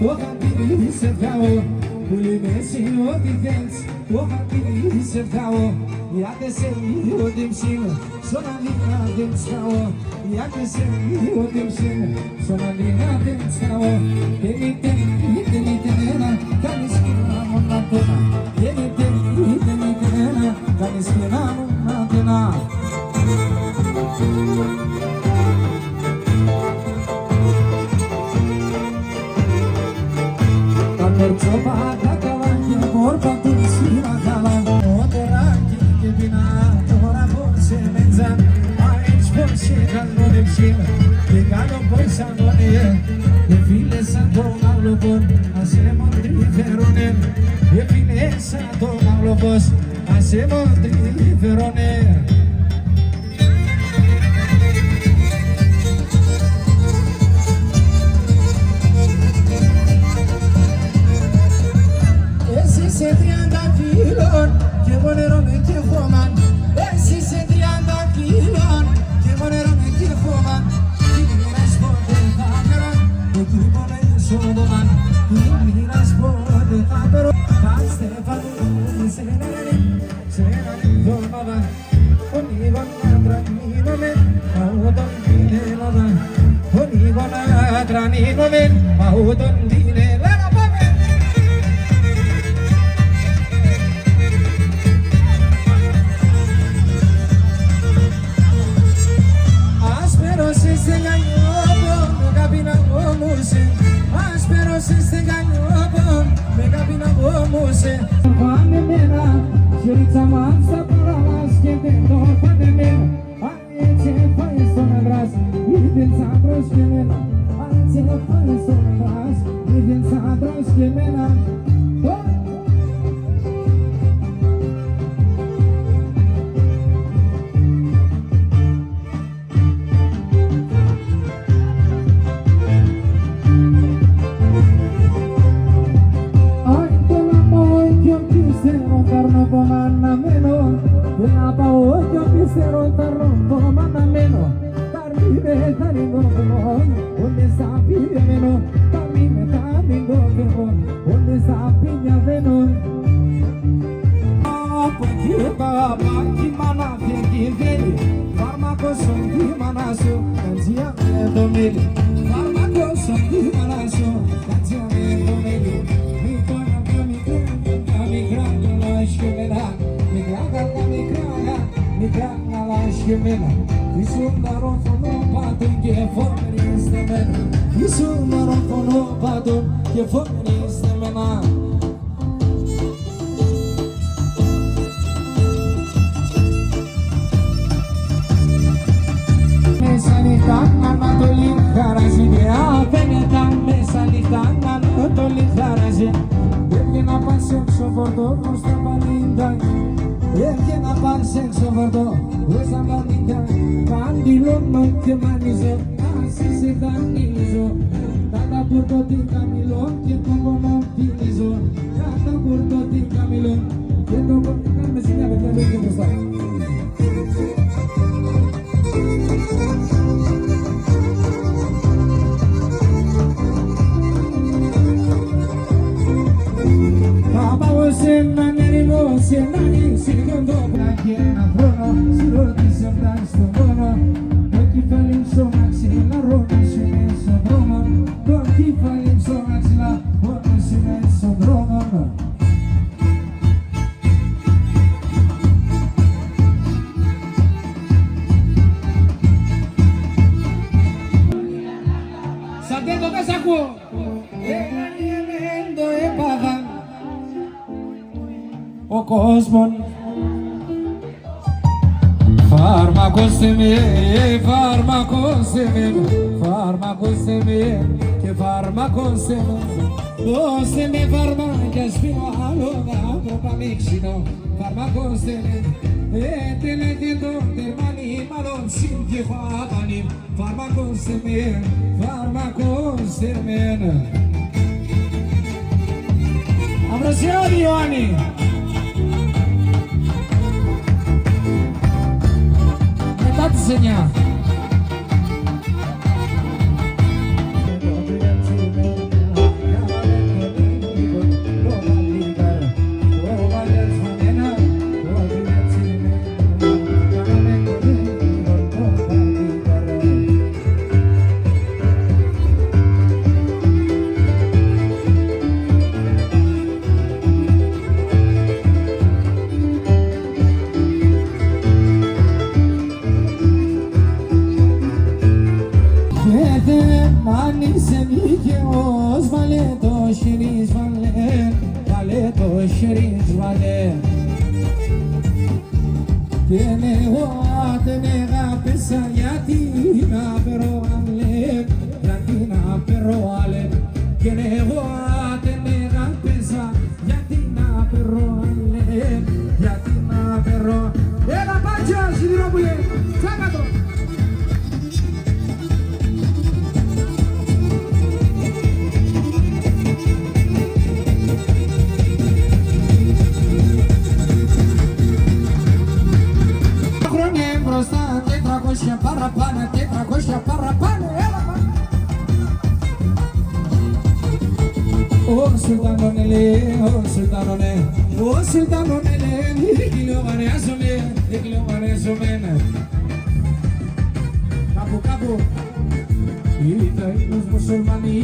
το χαρτί σε βγάω, που λιμέσαι ό,τι θες, το χαρτί σε βγάω, γιατί σε ό,τι ψήνω, στον αλήνα δεν τσάω, γιατί σε ό,τι ψήνω, στον αλήνα δεν τσάω, δεν είτε ένα, κάνεις κοινά μονατένα, δεν είτε ένα, κάνεις κοινά μονατένα. Percoba katalah yang korban tulisnya kalah orang kiki bina orang boleh menjam aich boleh kan boleh sih kalau boleh boleh defile santo alobon hacemos diferoner defile santo alobos hacemos diferoner. Ο κόσμος φάρμακος σε με, φάρμακος σε με, φάρμακος σε με και φάρμακος σε με. Δώσε με φαρμάκια σπίνω άλλο άνθρωπο μίξινο, φάρμακος σε με. Έτελε και το τερμάνι μάλλον σύγκεφα απανή, φάρμακος σε με, φάρμακος σε με. Αυρασιάδη Ιωάννη. Μετά τη ζενιά. Βάλε το χέρις, βάλε το χέρις, βάλε. Δεν εγώ δεν αγάπησα γιατί να περώ αλεπ, γιατί να περώ αλεπ. Δεν εγώ δεν αγάπησα γιατί να περώ αλεπ, γιατί να περώ. Έλα Πάτσα, Σιδηρόπουλε, τσάκα το. Μπροστά 400 παραπάνω, 400 παραπάνω, έλα πάμε. Ο Σουλτάνονε, ο Σουλτάνονε, ο Σουλτάνονε, εκκλειομανιάζομαι. Κάπου, Itaínos musulmani,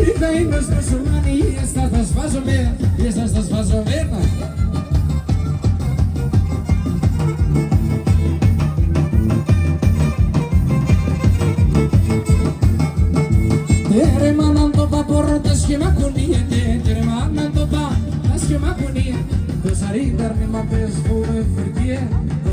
Itaínos musulmani, estas das vazomena, estas das vazomena. Tere manando vapor de schema kunie, tere manando va, schema kunie. Dosari dar ne ma pes vo vergie.